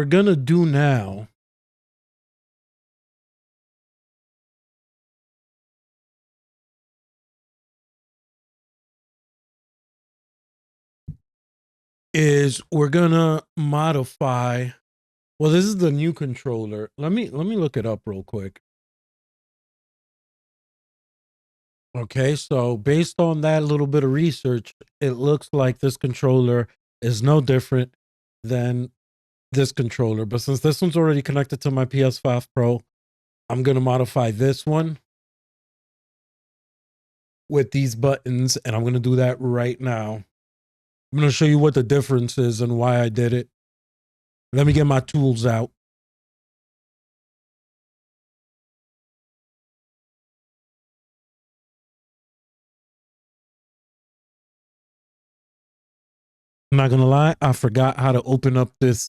gonna do now is we're gonna modify. Well, this is the new controller. Let me look it up real quick. Okay, so based on that little bit of research, it looks like this controller is no different than this controller. But since this one's already connected to my PS5 Pro, I'm gonna modify this one with these buttons, and I'm gonna do that right now. I'm gonna show you what the difference is and why I did it. Let me get my tools out. I'm not gonna lie, I forgot how to open up this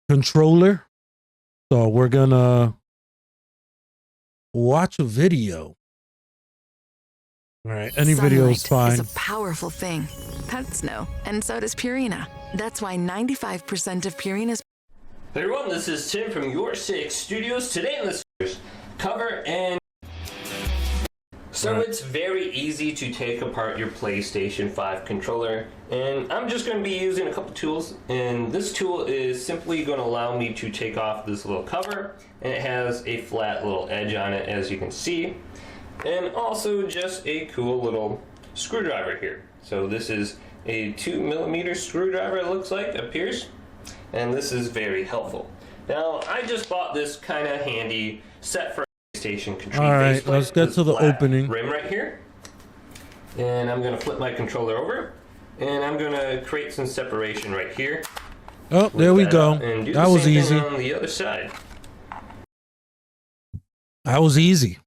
controller. So we're gonna watch a video. All right, any video is Sunlight fine. is a powerful thing. Pets know, and so does Purina. That's why 95% of Purina's... Hey everyone, this is Tim from Your Six Studios. Today in this cover and... So it's very easy to take apart your PlayStation 5 controller, and I'm just going to be using a couple tools, and this tool is simply going to allow me to take off this little cover, and it has a flat little edge on it, as you can see, and also just a cool little screwdriver here. So this is a 2mm screwdriver, it looks like, appears, and this is very helpful. Now, I just bought this kind of handy set for PlayStation controller. All right, let's get to the opening. Rim right here, and I'm going to flip my controller over, and I'm going to create some separation right here. Oh, there we go. That was easy. On the other side. That was easy.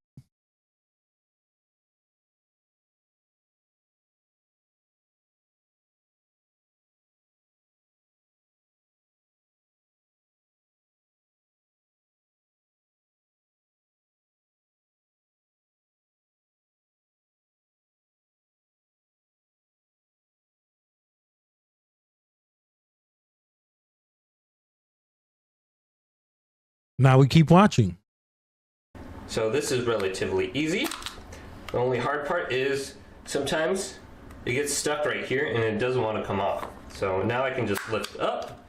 Now we keep watching. So this is relatively easy. The only hard part is sometimes it gets stuck right here and it doesn't want to come off. So now I can just lift up,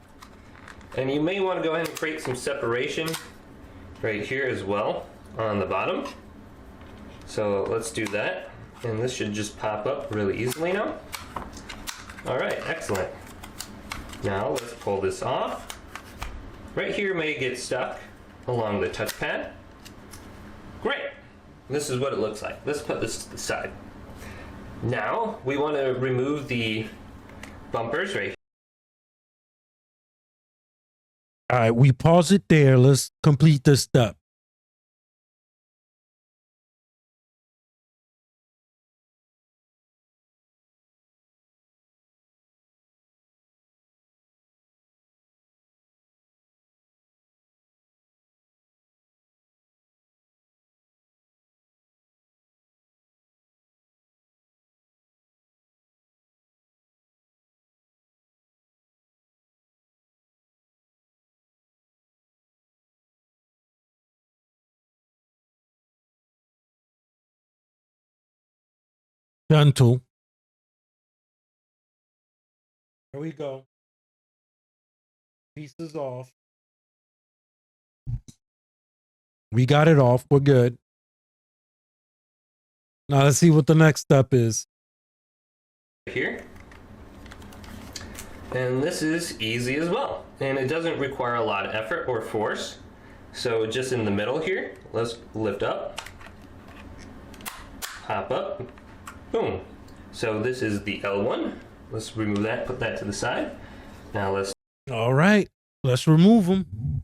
and you may want to go ahead and create some separation right here as well on the bottom. So let's do that, and this should just pop up really easily now. All right, excellent. Now let's pull this off. Right here may get stuck along the touchpad. Great. This is what it looks like. Let's put this to the side. Now we want to remove the bumpers right here. All right, we pause it there. Let's complete this step. Gentle. There we go. Pieces off. We got it off. We're good. Now let's see what the next step is. Here. And this is easy as well. And it doesn't require a lot of effort or force. So just in the middle here, let's lift up, pop up, boom. So this is the L1. Let's remove that, put that to the side. Now let's... All right, let's remove them.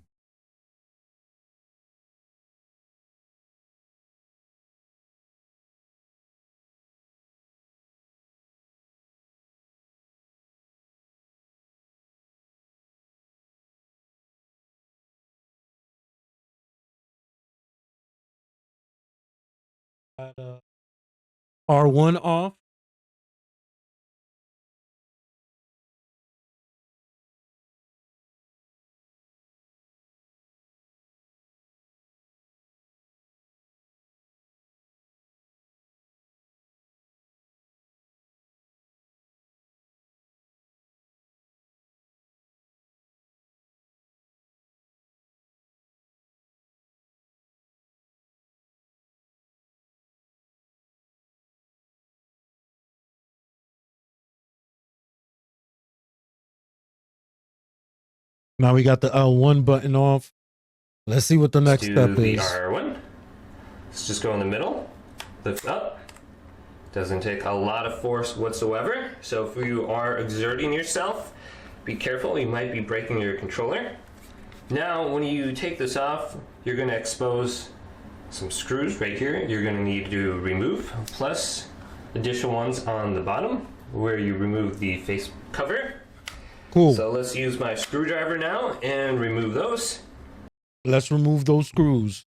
R1 off. Now we got the L1 button off. Let's see what the Let's next step do the is. R1. Let's just go in the middle, lift up. Doesn't take a lot of force whatsoever. So if you are exerting yourself, be careful, you might be breaking your controller. Now, when you take this off, you're going to expose some screws right here. You're going to need to remove, plus additional ones on the bottom where you remove the face cover. Cool. So let's use my screwdriver now and remove those. Let's remove those screws.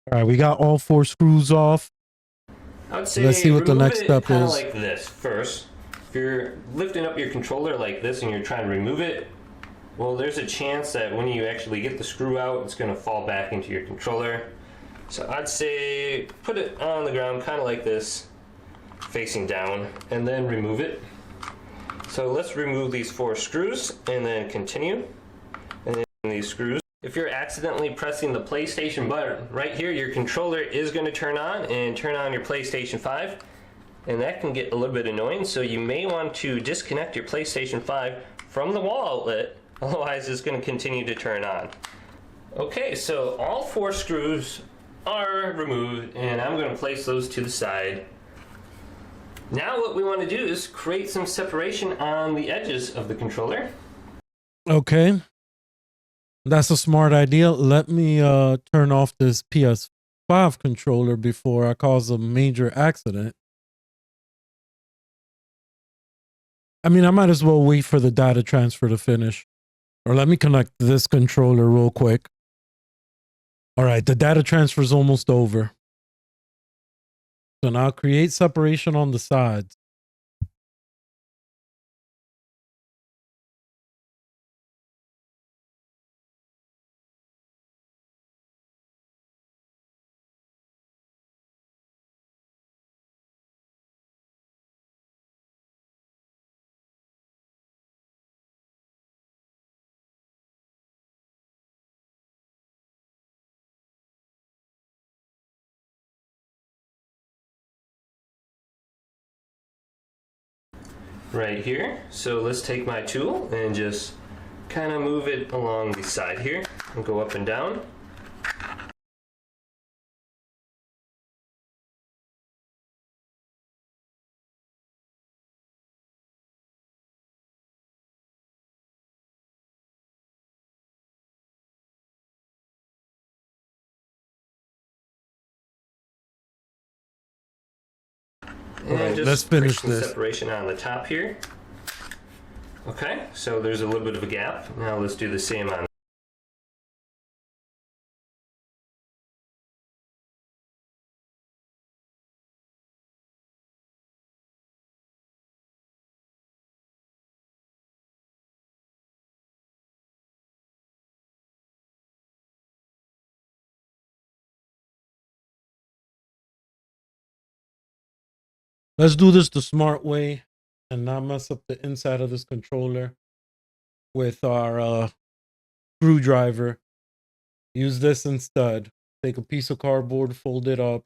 All right, we got all 4 screws off. I would say Let's see what the remove next it step kind of is. like this first. If you're lifting up your controller like this and you're trying to remove it, well, there's a chance that when you actually get the screw out, it's going to fall back into your controller. So I'd say put it on the ground kind of like this, facing down, and then remove it. So let's remove these 4 screws and then continue. And then these screws. If you're accidentally pressing the PlayStation button right here, your controller is going to turn on and turn on your PlayStation 5. And that can get a little bit annoying, so you may want to disconnect your PlayStation 5 from the wall outlet, otherwise it's going to continue to turn on. Okay, so all 4 screws are removed, and I'm going to place those to the side. Now what we want to do is create some separation on the edges of the controller. Okay. That's a smart idea. Let me turn off this PS5 controller before I cause a major accident. I mean, I might as well wait for the data transfer to finish. Or let me connect this controller real quick. All right, the data transfer is almost over. So now create separation on the sides. Right here. So let's take my tool and just kind of move it along the side here and go up and down. And right, just let's finish some this. separation on the top here. Okay, so there's a little bit of a gap. Now let's do the same on. Let's do this the smart way and not mess up the inside of this controller with our screwdriver. Use this instead. Take a piece of cardboard, fold it up,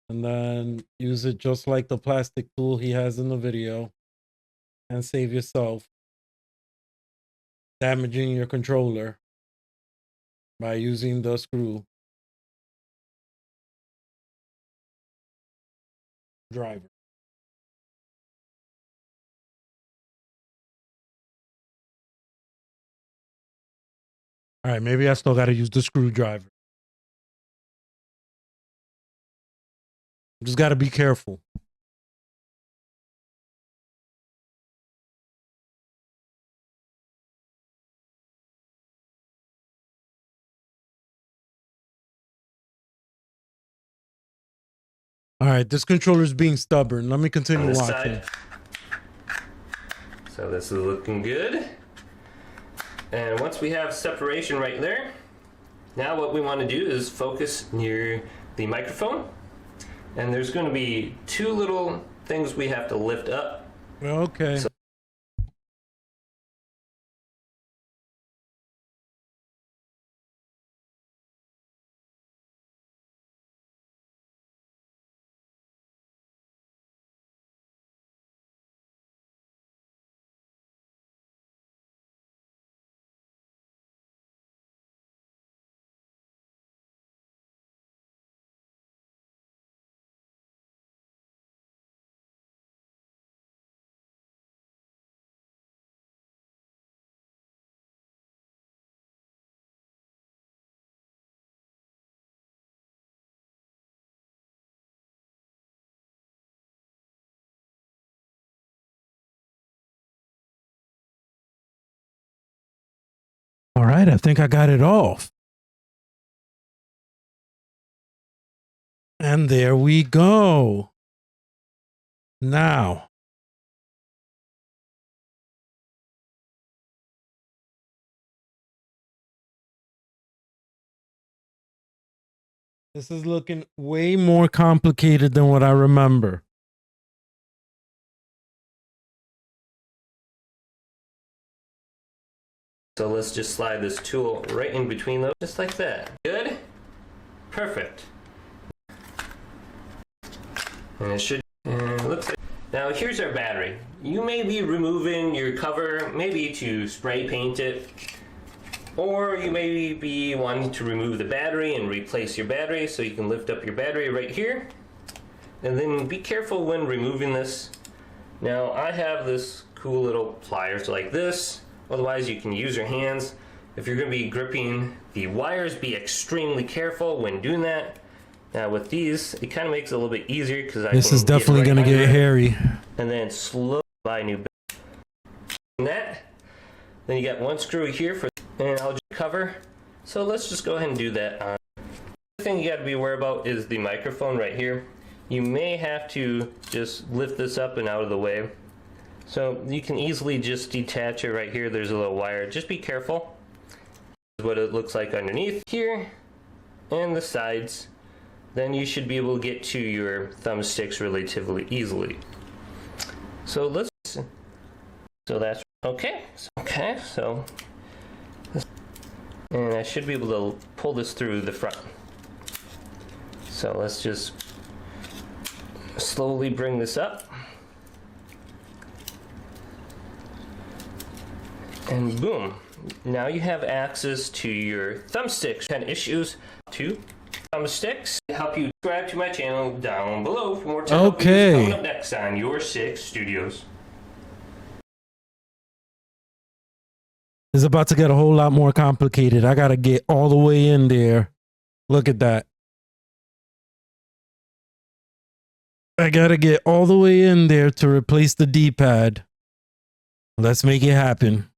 and then use it just like the plastic tool he has in the video, and save yourself damaging your controller by using the screw driver. All right, maybe I still got to use the screwdriver. Just got to be careful. All right, this controller's being stubborn. Let me on continue this watching. side. So this is looking good. And once we have separation right there, now what we want to do is focus near the microphone. And there's going to be two little things we have to lift up. Okay. So All right, I think I got it off. And there we go. Now, this is looking way more complicated than what I remember. So let's just slide this tool right in between those, just like that. Good? Perfect. And it should, looks like, now here's our battery. You may be removing your cover, maybe to spray paint it, or you may be wanting to remove the battery and replace your battery, so you can lift up your battery right here. And then be careful when removing this. Now I have this cool little pliers like this. Otherwise you can use your hands. If you're going to be gripping the wires, be extremely careful when doing that. Now with these, it kind of makes it a little bit easier because This is definitely going to get hairy. And then slowly slide new that. Then you got one screw here for, and I'll just cover. So let's just go ahead and do that. The thing you got to be aware about is the microphone right here. You may have to just lift this up and out of the way. So you can easily just detach it right here. There's a little wire. Just be careful. This is what it looks like underneath here and the sides. Then you should be able to get to your thumbsticks relatively easily. So let's, so that's okay. Okay, so, and I should be able to pull this through the front. So let's just slowly bring this up. And boom, now you have access to your thumbsticks. Had issues to thumbsticks. Help you subscribe to my channel down below for more tech videos coming up next on Your Six Studios. It's about to get a whole lot more complicated. I got to get all the way in there. Look at that. I got to get all the way in there to replace the D-pad. Let's make it happen.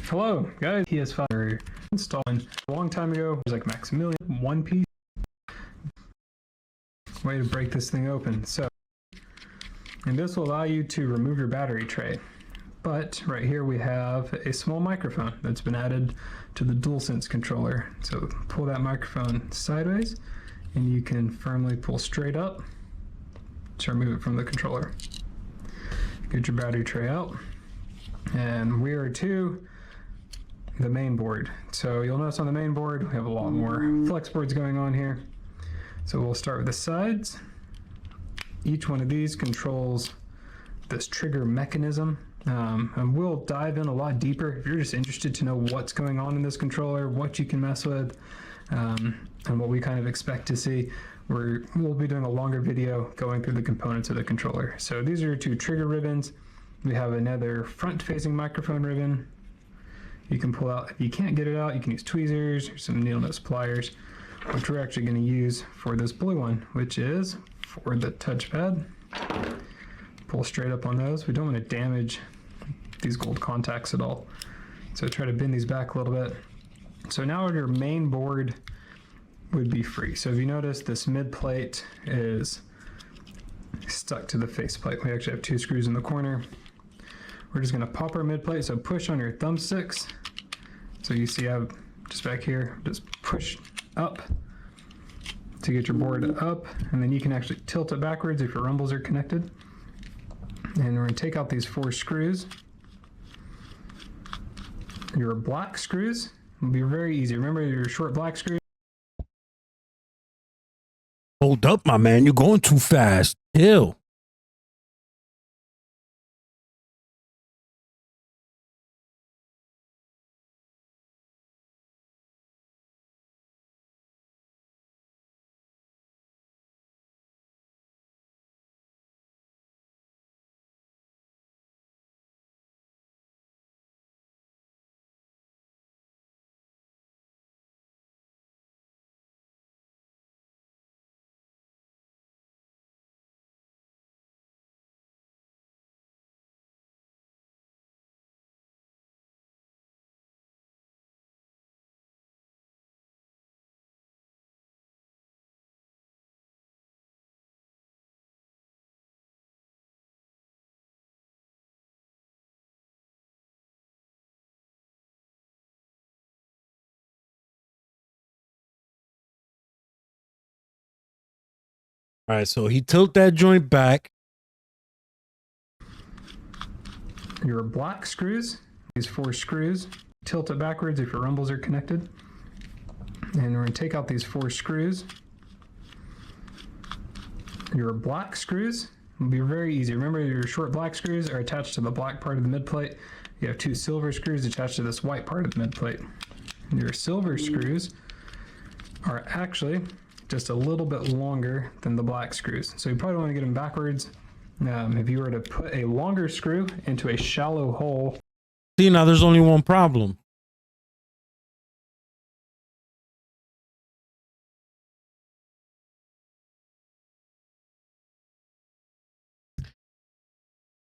Hello, guys. PS5 installing a long time ago. It was like Maximilian One Piece. Way to break this thing open. So, and this will allow you to remove your battery tray. But right here we have a small microphone that's been added to the DualSense controller. So pull that microphone sideways, and you can firmly pull straight up to remove it from the controller. Get your battery tray out, and we are to the main board. So you'll notice on the main board we have a lot more flex boards going on here. So we'll start with the sides. Each one of these controls this trigger mechanism, and we'll dive in a lot deeper if you're just interested to know what's going on in this controller, what you can mess with, and what we kind of expect to see. We'll be doing a longer video going through the components of the controller. So these are your two trigger ribbons. We have another front-facing microphone ribbon. You can pull out, if you can't get it out, you can use tweezers or some needle nose pliers, which we're actually going to use for this blue one, which is for the touchpad. Pull straight up on those. We don't want to damage these gold contacts at all. So try to bend these back a little bit. So now your main board would be free. So if you notice, this mid plate is stuck to the face plate. We actually have two screws in the corner. We're just going to pop our mid plate. So push on your thumbsticks. So you see I have just back here, just push up to get your board up, and then you can actually tilt it backwards if your rumbles are connected. And we're going to take out these 4 screws. Your black screws will be very easy. Remember your short black screws? Hold up, my man. You're going too fast. Chill. All right, so he tilt that joint back. Your black screws, these 4 screws, tilt it backwards if your rumbles are connected. And we're going to take out these 4 screws. Your black screws will be very easy. Remember your short black screws are attached to the black part of the mid plate. You have 2 silver screws attached to this white part of the mid plate. Your silver screws are actually just a little bit longer than the black screws. So you probably want to get them backwards. If you were to put a longer screw into a shallow hole. See, now there's only one problem.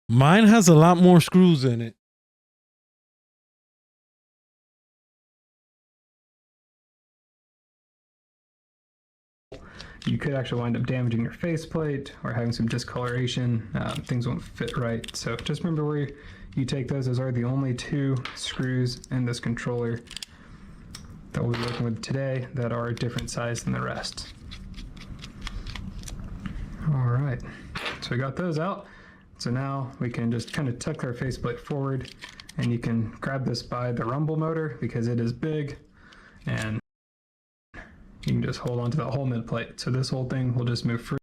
Mine has a lot more screws in it. You could actually wind up damaging your faceplate or having some discoloration. Things won't fit right. So just remember where you take those. Those are the only 2 screws in this controller that we'll be working with today that are a different size than the rest. All right, so we got those out. So now we can just kind of tuck our faceplate forward, and you can grab this by the rumble motor because it is big, and you can just hold on to that whole mid plate. So this whole thing will just move free.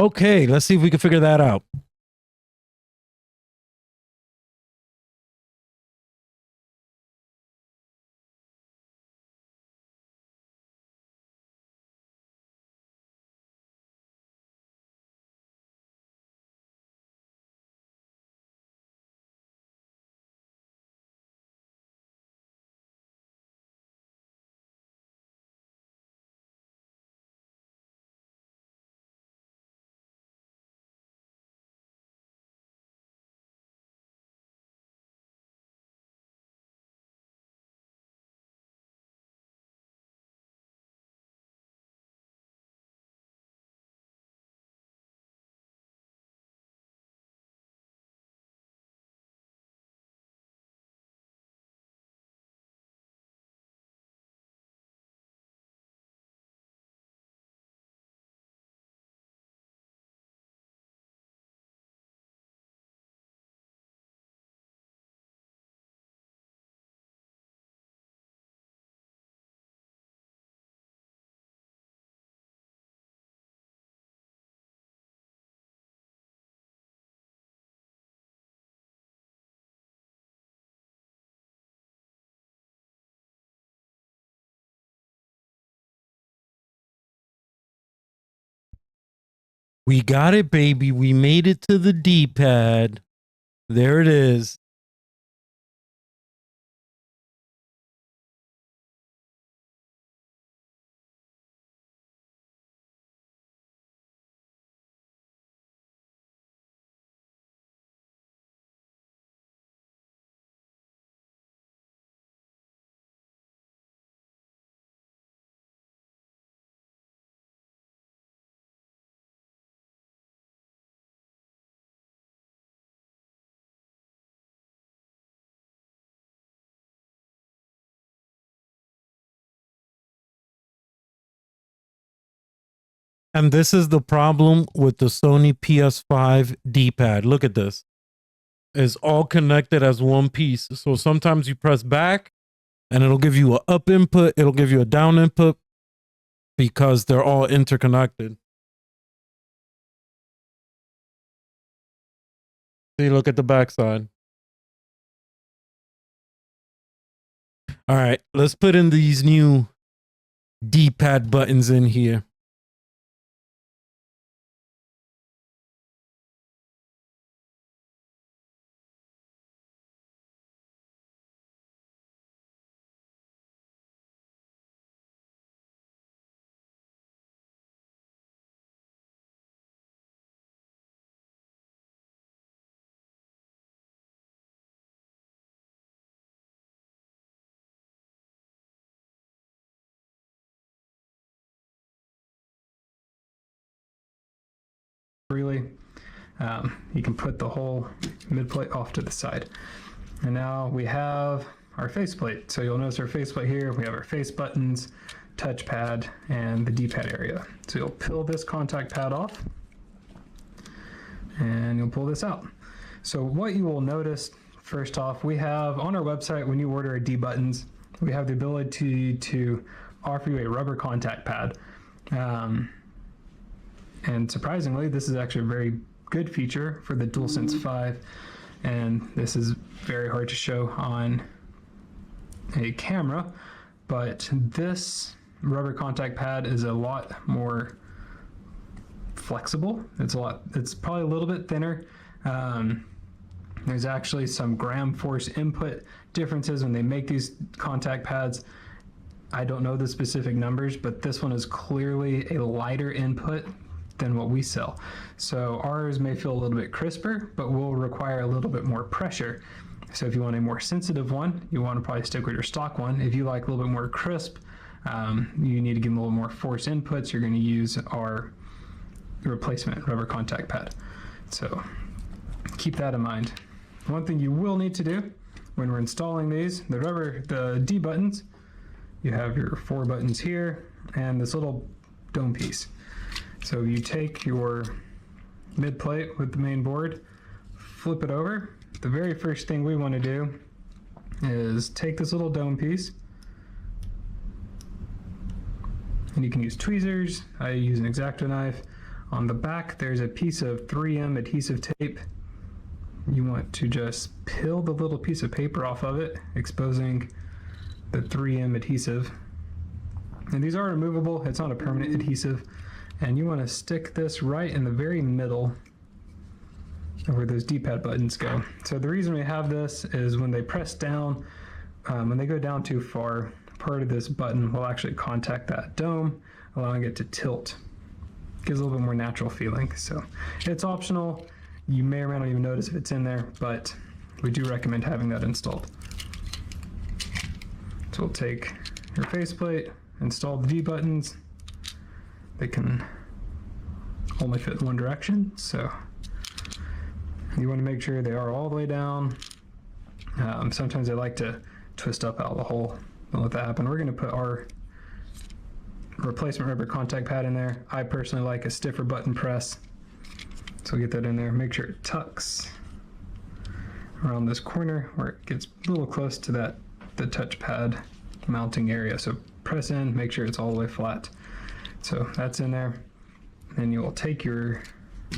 Okay, let's see if we can figure that out. We got it, baby. We made it to the D-pad. There it is. And this is the problem with the Sony PS5 D-pad. Look at this. It's all connected as one piece. So sometimes you press back and it'll give you an up input, it'll give you a down input because they're all interconnected. See, look at the backside. All right, let's put in these new D-pad buttons in here. Freely. You can put the whole mid plate off to the side. And now we have our faceplate. So you'll notice our faceplate here. We have our face buttons, touchpad, and the D-pad area. So you'll peel this contact pad off and you'll pull this out. So what you will notice, first off, we have on our website, when you order our D buttons, we have the ability to offer you a rubber contact pad. And surprisingly, this is actually a very good feature for the DualSense 5, and this is very hard to show on a camera, but this rubber contact pad is a lot more flexible. It's probably a little bit thinner. There's actually some gram force input differences when they make these contact pads. I don't know the specific numbers, but this one is clearly a lighter input than what we sell. So ours may feel a little bit crisper, but will require a little bit more pressure. So if you want a more sensitive one, you want to probably stick with your stock one. If you like a little bit more crisp, you need to give them a little more force inputs. You're going to use our replacement rubber contact pad. So keep that in mind. One thing you will need to do when we're installing these, the D buttons, you have your 4 buttons here and this little dome piece. So you take your mid plate with the main board, flip it over. The very first thing we want to do is take this little dome piece, and you can use tweezers. I use an X-Acto knife. On the back there's a piece of 3M adhesive tape. You want to just peel the little piece of paper off of it, exposing the 3M adhesive. And these are removable, it's not a permanent adhesive. And you want to stick this right in the very middle of where those D-pad buttons go. So the reason we have this is when they press down, when they go down too far, part of this button will actually contact that dome, allowing it to tilt. Gives a little bit more natural feeling. So it's optional. You may or may not even notice if it's in there, but we do recommend having that installed. So we'll take your faceplate, install the D buttons. They can only fit in one direction, so you want to make sure they are all the way down. Sometimes they like to twist up out of the hole. Don't let that happen. We're going to put our replacement rubber contact pad in there. I personally like a stiffer button press, so get that in there. Make sure it tucks around this corner where it gets a little close to the touchpad mounting area. So press in, make sure it's all the way flat. So that's in there. Then you will take your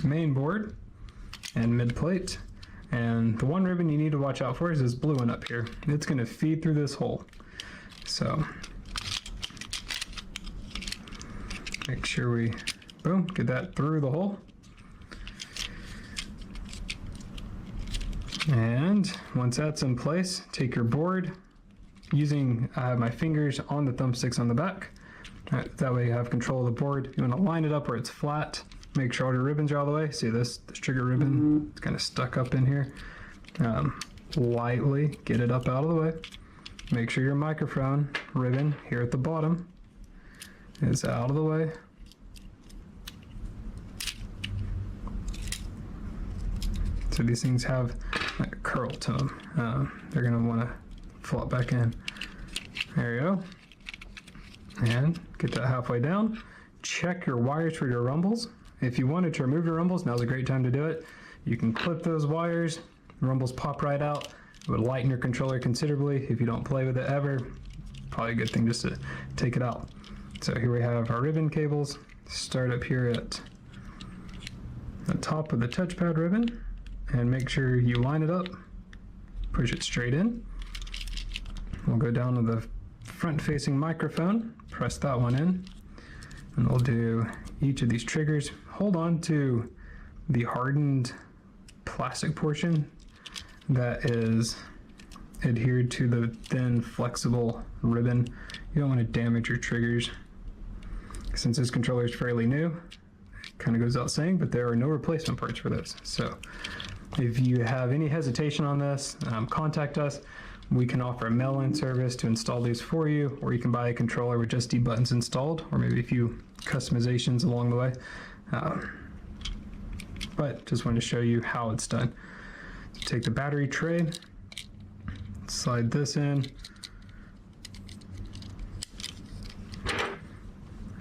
main board and mid plate, and the one ribbon you need to watch out for is this blue one up here. It's going to feed through this hole. So make sure we, boom, get that through the hole. And once that's in place, take your board using my fingers on the thumbsticks on the back. That way you have control of the board. You want to line it up where it's flat. Make sure all your ribbons are all the way. See this trigger ribbon? It's kind of stuck up in here. Lightly get it up out of the way. Make sure your microphone ribbon here at the bottom is out of the way. So these things have like a curl to them. They're going to want to flop back in. There you go. And get that halfway down. Check your wires for your rumbles. If you wanted to remove your rumbles, now's a great time to do it. You can clip those wires. Rumbles pop right out. It would lighten your controller considerably. If you don't play with it ever, probably a good thing just to take it out. So here we have our ribbon cables. Start up here at the top of the touchpad ribbon and make sure you line it up. Push it straight in. We'll go down to the front-facing microphone, press that one in, and we'll do each of these triggers. Hold on to the hardened plastic portion that is adhered to the thin, flexible ribbon. You don't want to damage your triggers. Since this controller is fairly new, it kind of goes without saying, but there are no replacement parts for this. So if you have any hesitation on this, contact us. We can offer a mail-in service to install these for you, or you can buy a controller with just D buttons installed, or maybe a few customizations along the way. But just wanted to show you how it's done. So take the battery tray, slide this in,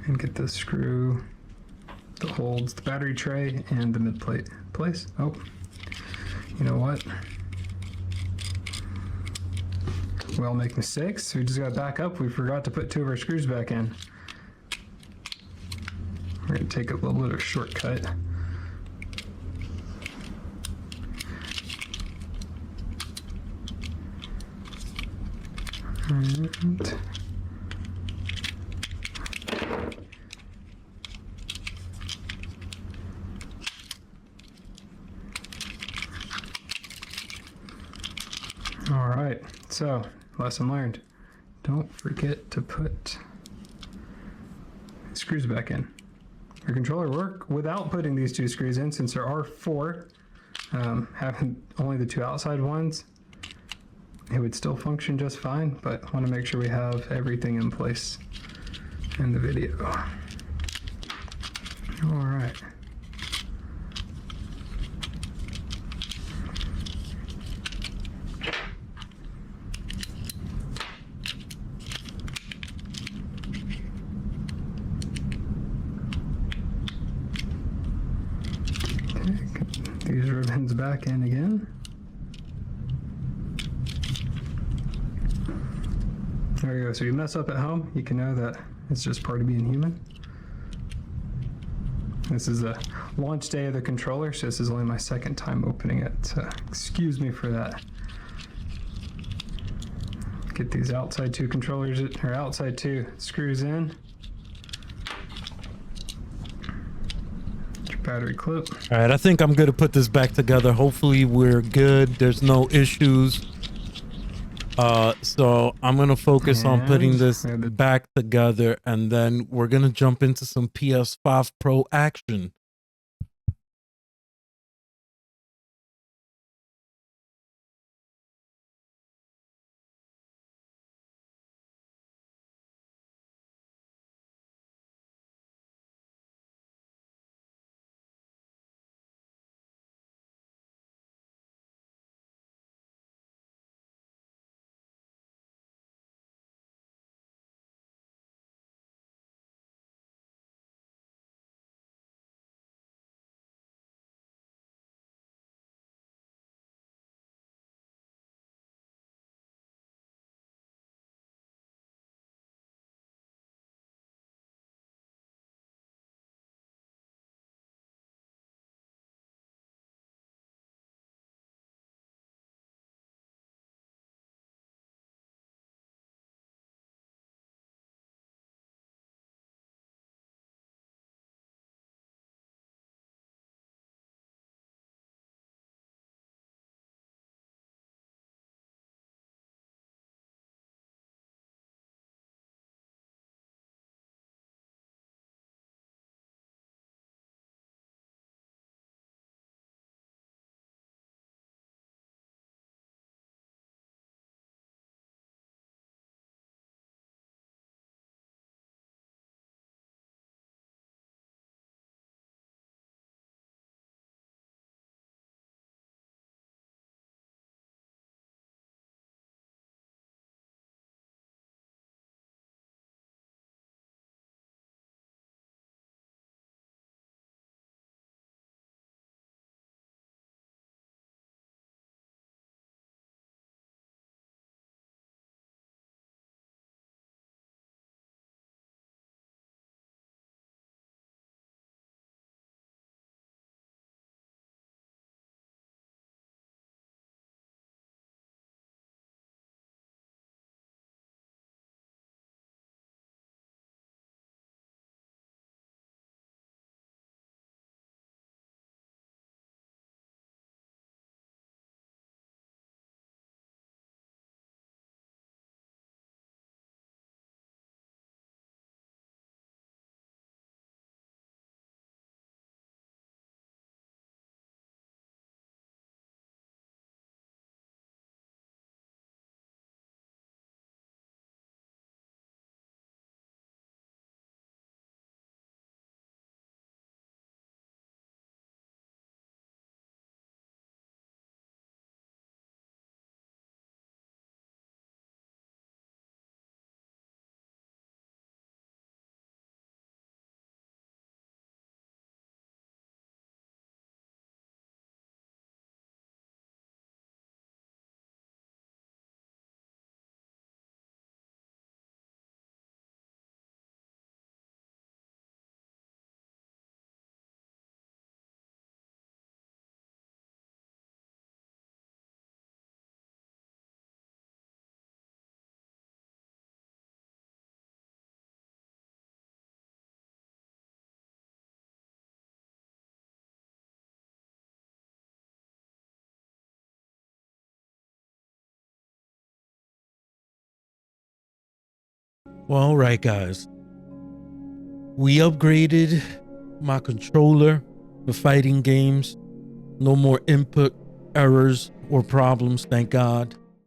and get the screw that holds the battery tray and the mid plate in place. Oh, you know what? We all make mistakes, so we just gotta back up. We forgot to put 2 of our screws back in. We're gonna take a little bit of a shortcut. And all right, so lesson learned. Don't forget to put screws back in. Your controller work without putting these 2 screws in, since there are 4. Having only the 2 outside ones, it would still function just fine, but want to make sure we have everything in place in the video. All right. These ribbons back in again. There we go. So you mess up at home, you can know that it's just part of being human. This is the launch day of the controller, so this is only my 2nd time opening it. So excuse me for that. Get these outside 2 controllers, or outside 2 screws in. Battery clip. All right, I think I'm going to put this back together. Hopefully we're good. There's no issues. So I'm going to focus on putting this back together, and then we're going to jump into some PS5 Pro action. Well, all right, guys. We upgraded my controller for fighting games. No more input errors or problems, thank God.